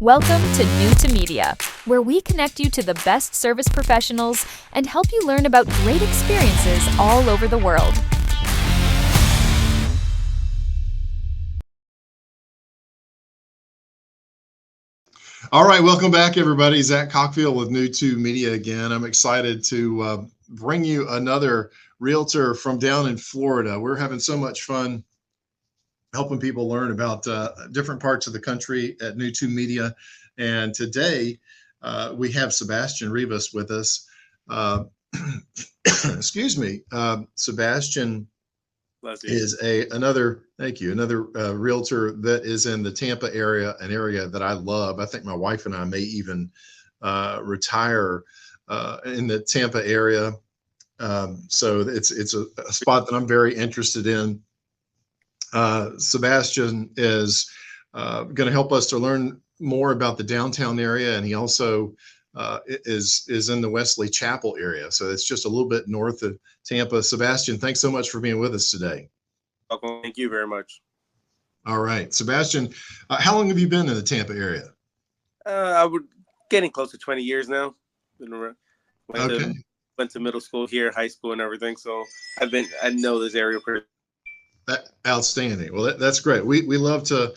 Welcome to NewtoMedia, where we connect you to the best service professionals and help you learn about great experiences all over the world. All right, welcome back, everybody. Zack Cockfield with NewtoMedia again. I'm excited to bring you another realtor from down in Florida. We're having so much fun helping people learn about different parts of the country at NewtoMedia. And today we have Sebastien Rivas with us. Excuse me. Sebastien is another realtor that is in the Tampa area, an area that I love. I think my wife and I may even retire in the Tampa area. So it's a spot that I'm very interested in. Sebastien is going to help us to learn more about the downtown area, and he also is in the Wesley Chapel area. So it's just a little bit north of Tampa. Sebastien, thanks so much for being with us today. Welcome. Thank you very much. All right, Sebastien, how long have you been in the Tampa area? I would getting close to 20 years now. Went to middle school here, high school, and everything. So I know this area pretty. Outstanding. Well, that's great. We love to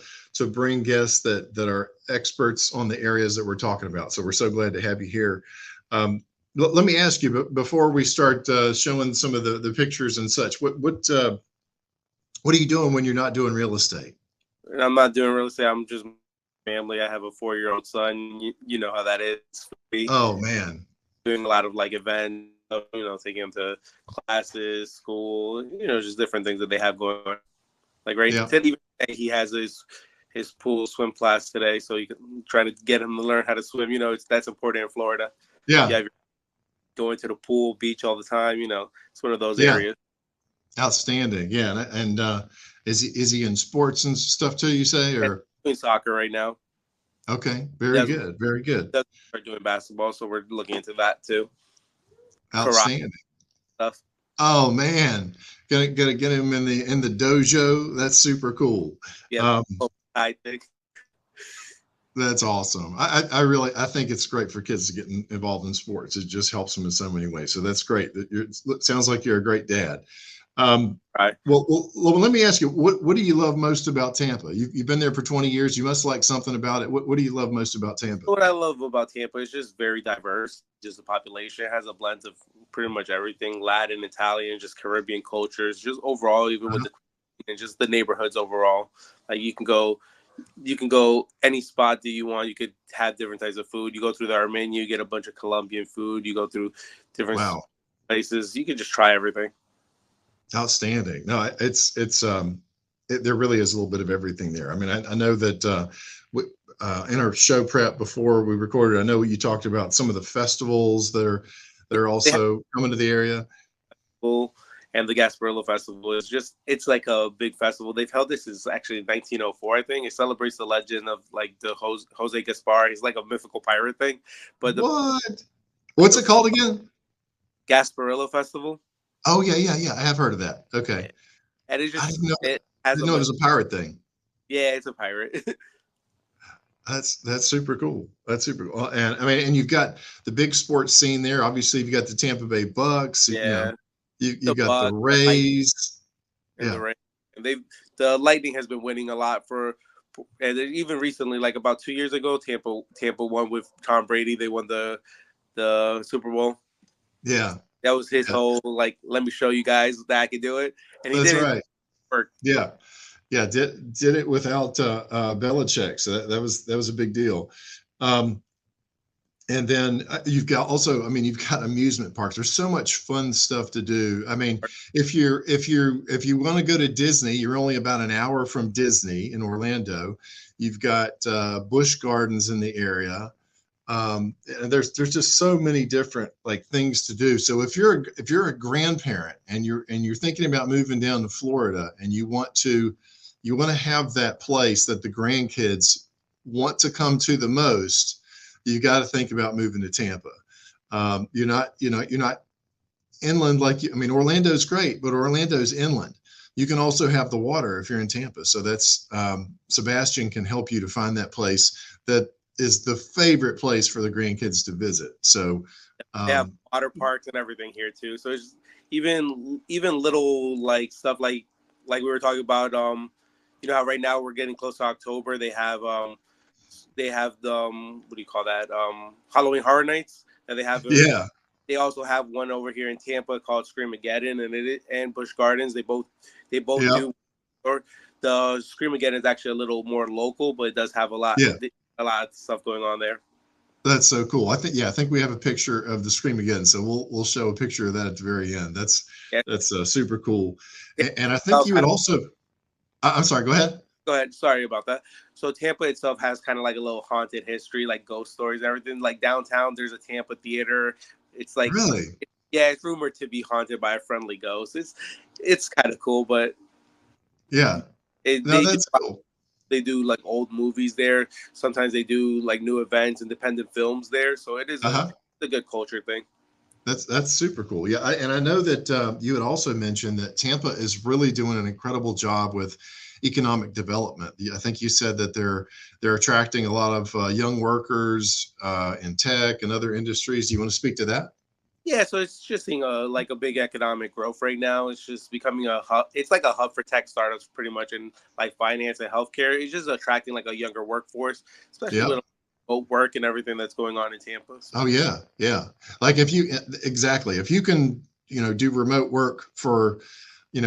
bring guests that are experts on the areas that we're talking about. So we're so glad to have you here. Let me ask you, before we start showing some of the pictures and such, what are you doing when you're not doing real estate? I'm not doing real estate. I'm just family. I have a 4-year-old son. You know how that is for me. Oh man, doing a lot of like events. Taking him to classes, school, just different things that they have going on. Like today, he has his pool swim class today, so you can try to get him to learn how to swim. That's important in Florida. Yeah. Going to the pool, beach all the time. It's one of those areas. Outstanding. Yeah. And is he in sports and stuff too, you say, or doing soccer right now? Okay. Very good. Very good. We're doing basketball, so we're looking into that too. Outstanding stuff. Oh man, gonna get him in the dojo. That's super cool. Yeah, I think that's awesome. I think it's great for kids to get involved in sports. It just helps them in so many ways. So that's great. It sounds like you're a great dad. Right. Well, let me ask you, what do you love most about Tampa? You've been there for 20 years. You must like something about it. What do you love most about Tampa? What I love about Tampa is just very diverse. Just the population has a blend of pretty much everything: Latin, Italian, just Caribbean cultures. Just overall, even with and just the neighborhoods overall. Like you can go any spot that you want. You could have different types of food. You go through our menu, you get a bunch of Colombian food. You go through different places. You can just try everything. Outstanding. No, there really is a little bit of everything there. I mean, I know that in our show prep before we recorded, I know you talked about some of the festivals that are also coming to the area. And the Gasparilla festival it's like a big festival. They've held this since actually 1904, I think. It celebrates the legend of like the Jose Gaspar. He's like a mythical pirate thing. But what's it called again? Gasparilla Festival. Oh yeah. I have heard of that. Okay. And it's just I didn't know it was a pirate thing. Yeah, it's a pirate. That's super cool. That's super cool. And I mean, and you've got the big sports scene there. Obviously, you've got the Tampa Bay Bucs. Yeah. You got the Rays. And the Lightning has been winning a lot and even recently, like about 2 years ago, Tampa won with Tom Brady. They won the Super Bowl. Yeah. That was his whole like, let me show you guys that I can do it. And he That's did right. It. Yeah. Did it without Belichick. So that was a big deal. And then you've got amusement parks. There's so much fun stuff to do. I mean, if you want to go to Disney, you're only about an hour from Disney in Orlando. You've got Busch Gardens in the area. And there's just so many different like things to do. So if you're a grandparent and you're thinking about moving down to Florida and you want to have that place that the grandkids want to come to the most, you got to think about moving to Tampa. You're not inland Orlando's great, but Orlando's inland. You can also have the water if you're in Tampa. So that's Sebastien can help you to find that place that is the favorite place for the grandkids to visit. So They have water parks and everything here too. So it's even little like stuff like we were talking about. You know how right now we're getting close to October. They have the what do you call that? Halloween Horror Nights that they have. yeah, They also have one over here in Tampa called Mageddon, and Busch Gardens. They both yeah, do. Or the Mageddon is actually a little more local, but it does have a lot yeah. of stuff going on there. That's so cool. I think we have a picture of the Scream again, so we'll show a picture of that at the very end. That's super cool. And I think you would also. I'm sorry. Go ahead. Go ahead. Sorry about that. So Tampa itself has kind of like a little haunted history, like ghost stories and everything. Like downtown, there's a Tampa theater. It's like Really, it's rumored to be haunted by a friendly ghost. It's kind of cool, but yeah. That's cool. They do like old movies there. Sometimes they do like new events, independent films there. So it is a good culture thing. That's super cool. Yeah, and I know that you had also mentioned that Tampa is really doing an incredible job with economic development. I think you said that they're attracting a lot of young workers in tech and other industries. Do you want to speak to that? Yeah, so it's just seeing a big economic growth right now. It's just becoming a hub. It's like a hub for tech startups, pretty much in like finance and healthcare. It's just attracting like a younger workforce, especially with remote work and everything that's going on in Tampa. So. Oh yeah. Like if you can do remote work for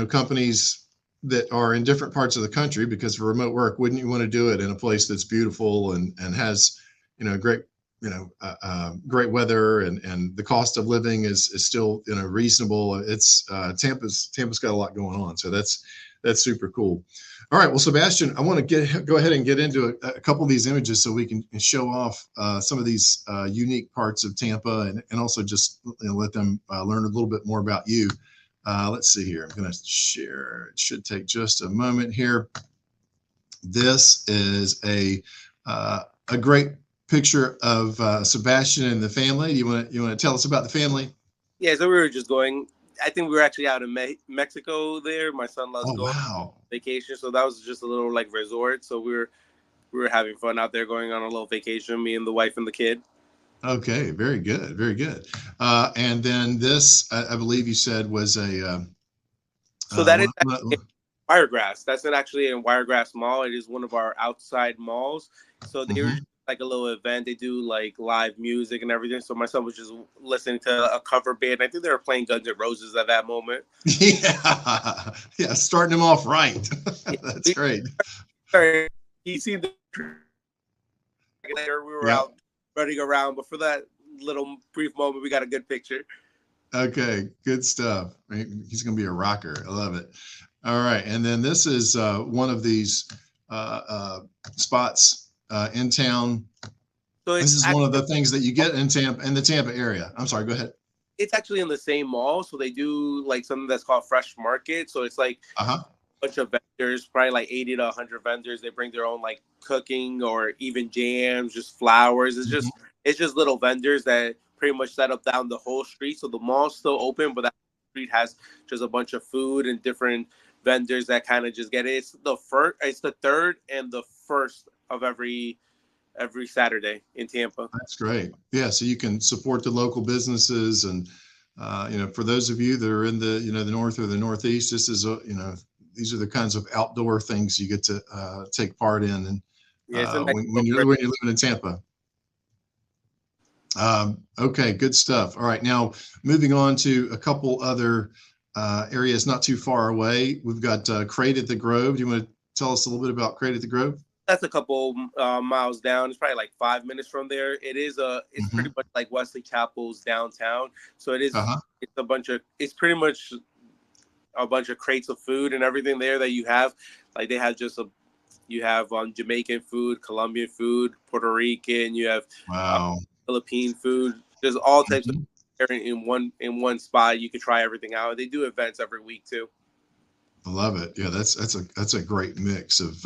companies that are in different parts of the country, because for remote work, wouldn't you want to do it in a place that's beautiful and has great great weather, and the cost of living is still reasonable. It's Tampa's got a lot going on, so that's super cool. All right, well, Sebastian, I want to go ahead and get into a couple of these images so we can show off some of these unique parts of Tampa, and also just let them learn a little bit more about you. Let's see here. I'm going to share. It should take just a moment here. This is a great picture of Sebastian and the family. You want to tell us about the family? Yeah, so we were just going. I think we were actually out in Mexico there. My son loves going on vacation, so that was just a little like resort. So we were having fun out there, going on a little vacation. Me and the wife and the kid. Okay, very good, very good. And then this, I believe you said, was a. So that is Wiregrass. That's not actually in Wiregrass Mall. It is one of our outside malls. So they were like a little event. They do like live music and everything. So my son was just listening to a cover band. I think they were playing Guns N' Roses at that moment. Yeah, starting him off right. That's great. He seen the later. We were out running around, but for that little brief moment, we got a good picture. Okay, good stuff. He's going to be a rocker. I love it. All right, and then this is one of these spots in town. So this is one of the things that you get in the Tampa area. I'm sorry, go ahead. It's actually in the same mall, so they do like something that's called Fresh Market. So it's like a bunch of vendors, probably like 80 to 100 vendors. They bring their own like cooking or even jams, just flowers. It's just little vendors that pretty much set up down the whole street. So the mall's still open, but that street has just a bunch of food and different vendors that kind of just get it. It's the third and the first of every Saturday in Tampa. That's great. Yeah, so you can support the local businesses, and for those of you that are in the the north or the northeast, this is these are the kinds of outdoor things you get to take part in, and when you're living in Tampa. Okay, good stuff. All right, now moving on to a couple other areas not too far away. We've got Crate at the Grove. Do you want to tell us a little bit about Crate at the Grove? That's a couple miles down. It's probably like 5 minutes from there. It's pretty much like Wesley Chapel's downtown. So it is. It's pretty much a bunch of crates of food and everything there that you have. Like they have you have Jamaican food, Colombian food, Puerto Rican. You have Philippine food. There's all types of in one spot. You can try everything out. They do events every week too. I love it. Yeah, that's a great mix of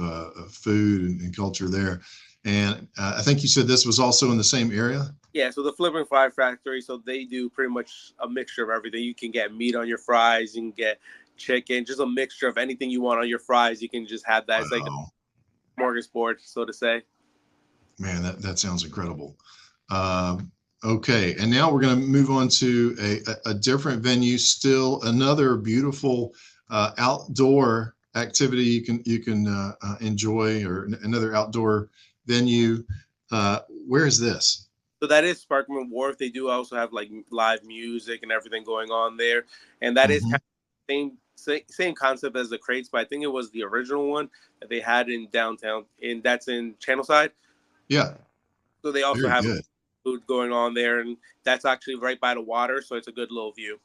food and culture there. And I think you said this was also in the same area. Yeah, so the Flipping Fry Factory. So they do pretty much a mixture of everything. You can get meat on your fries. You can get chicken. Just a mixture of anything you want on your fries. You can just have that. It's like a smorgasbord, so to say. Man, that sounds incredible. Okay, and now we're going to move on to a different venue. Still another beautiful outdoor activity you can enjoy, or another outdoor venue. Where is this? So that is Sparkman Wharf. They do also have like live music and everything going on there, and that is kind of same concept as the crates, but I think it was the original one that they had in downtown, and that's in Channelside. Yeah. So they also Very have good. food going on there, and that's actually right by the water, so it's a good little view.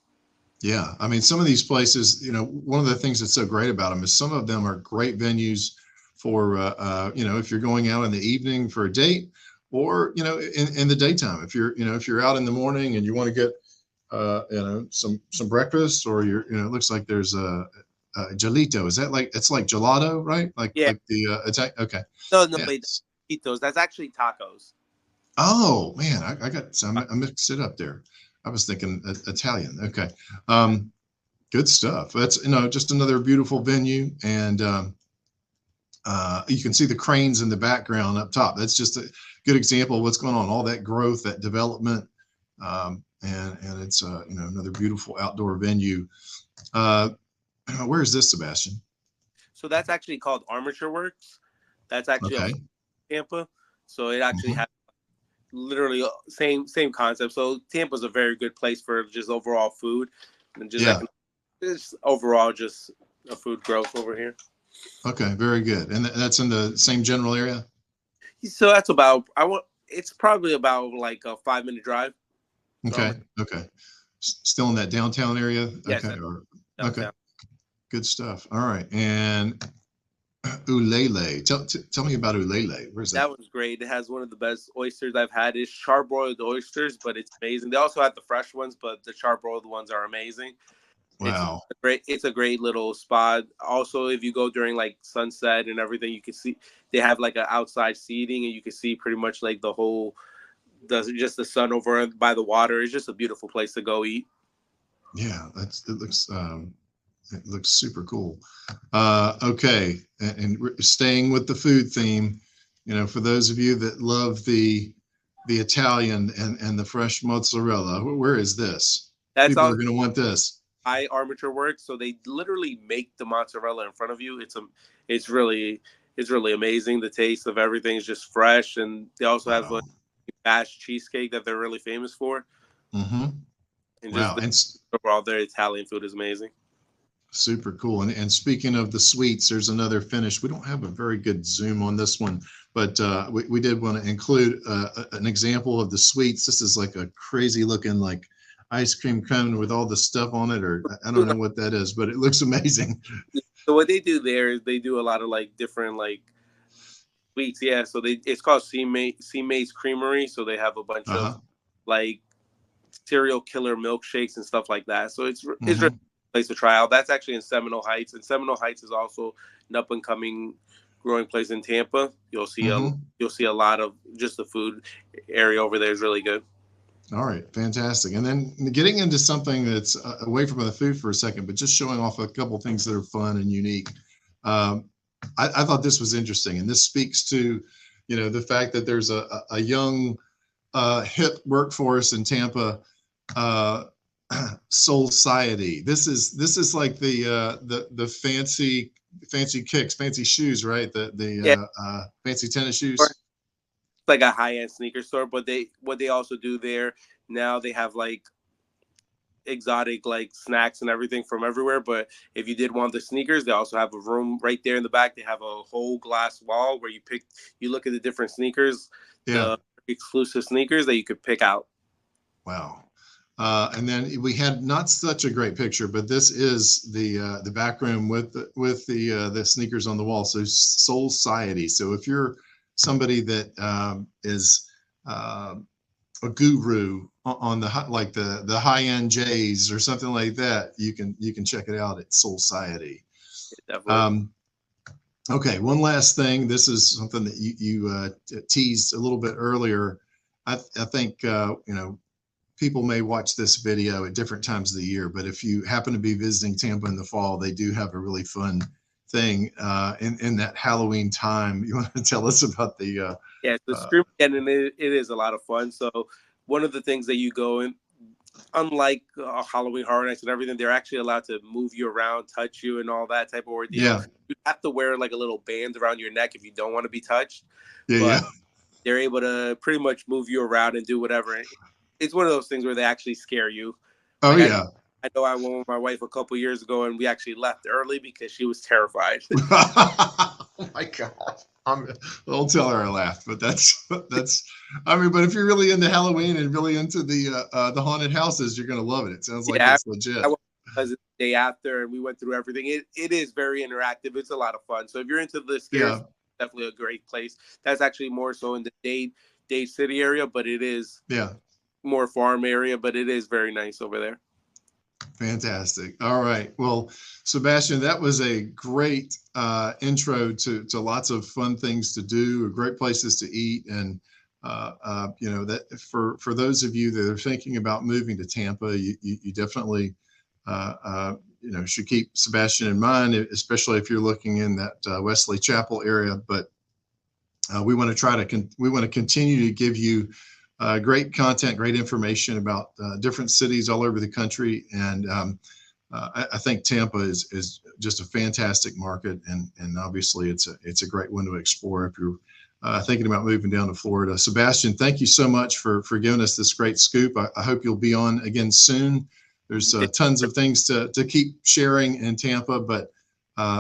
Yeah, I mean, some of these places, one of the things that's so great about them is some of them are great venues for, if you're going out in the evening for a date, or in the daytime, if you're out in the morning and you want to get some breakfast, or it looks like there's a gelito. Is that it's like gelato, right? Like the attack. Okay. No, Yeah. taquitos. That's actually tacos. Oh man, I mixed it up there. I was thinking Italian. Okay. Good stuff. That's just another beautiful venue, and you can see the cranes in the background up top. That's just a good example of what's going on. All that growth, that development, and it's another beautiful outdoor venue. Where is this, Sebastien? So that's actually called Armature Works. That's actually Tampa. So it actually has literally same concept. So Tampa's a very good place for just overall food, and just overall just a food growth over here. Okay, very good. And that's in the same general area? So that's it's probably about like a 5-minute drive. Okay. Okay. Still in that downtown area? Yes. Okay. Okay. Good stuff. All right. And Ulele. Tell me about Ulele. Where's that? That was great. It has one of the best oysters I've had. It's charbroiled oysters, but it's amazing. They also have the fresh ones, but the charbroiled ones are amazing. Wow. It's a great little spot. Also, if you go during like sunset and everything, you can see they have like an outside seating, and you can see pretty much like just the sun over by the water. It's just a beautiful place to go eat. Yeah, it looks super cool. Okay, and staying with the food theme, for those of you that love the Italian and the fresh mozzarella, where is this? People are going to want this. Armature Works, so they literally make the mozzarella in front of you. It's really amazing. The taste of everything is just fresh, and they also have a bashed cheesecake that they're really famous for. Mm-hmm. And overall, their Italian food is amazing. Super cool. And speaking of the sweets, there's another finish. We don't have a very good zoom on this one, but we did want to include an example of the sweets. This is like a crazy looking like ice cream cone with all the stuff on it, or I don't know what that is, but it looks amazing. So what they do there is they do a lot of like different like sweets. Yeah. So it's called C May's Creamery. So they have a bunch of like serial killer milkshakes and stuff like that. So it's really a place to try out. That's actually in Seminole Heights, and Seminole Heights is also an up and coming growing place in Tampa. You'll see a lot of just the food area over there is really good. All right, fantastic. And then getting into something that's away from the food for a second, but just showing off a couple of things that are fun and unique. I thought this was interesting, and this speaks to, the fact that there's a young, hip workforce in Tampa, Soul Society. This is like the fancy kicks, fancy shoes, right? The fancy tennis shoes. Like a high-end sneaker store, but what they also do there now, they have like exotic like snacks and everything from everywhere. But if you did want the sneakers, they also have a room right there in the back. They have a whole glass wall where you look at the different sneakers, the exclusive sneakers that you could pick out. Wow. And then we had not such a great picture, but this is the back room with the sneakers on the wall. So Soul Society. So if you're somebody that is a guru on the high-end J's or something like that, you can check it out at Soul Society. Okay, one last thing. This is something that you teased a little bit earlier. I think people may watch this video at different times of the year, but if you happen to be visiting Tampa in the fall, they do have a really fun thing in that Halloween time. You want to tell us about the the Scream Weekend, and it is a lot of fun. So one of the things that you go in, unlike Halloween Horror Nights and everything, they're actually allowed to move you around, touch you, and all that type of ordeal. Yeah. You have to wear like a little band around your neck if you don't want to be touched. Yeah. They're able to pretty much move you around and do whatever. It's one of those things where they actually scare you. Oh, yeah. I know I went with my wife a couple years ago, and we actually left early because she was terrified. Oh my God! Don't tell her I laughed, but that's. I mean, but if you're really into Halloween and really into the haunted houses, you're gonna love it. It sounds like it's legit. I went the day after, and we went through everything. It is very interactive. It's a lot of fun. So if you're into the scares, definitely a great place. That's actually more so in the Dade City area, but it is more farm area, but it is very nice over there. Fantastic. All right. Well, Sebastien, that was a great intro to lots of fun things to do, great places to eat. And, that for those of you that are thinking about moving to Tampa, you definitely, should keep Sebastien in mind, especially if you're looking in that Wesley Chapel area. But we want to continue to give you great content, great information about different cities all over the country. And I think Tampa is just a fantastic market. And obviously it's a great one to explore if you're thinking about moving down to Florida. Sebastien, thank you so much for giving us this great scoop. I hope you'll be on again soon. There's tons of things to keep sharing in Tampa, but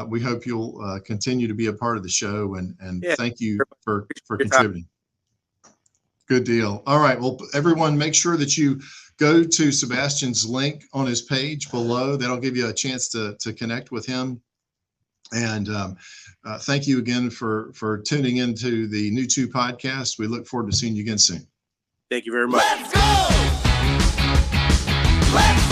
we hope you'll continue to be a part of the show. And thank you for contributing. Good deal. All right. Well, everyone, make sure that you go to Sebastien's link on his page below. That'll give you a chance to connect with him. And thank you again for tuning into the New2 podcast. We look forward to seeing you again soon. Thank you very much. Let's go! Let's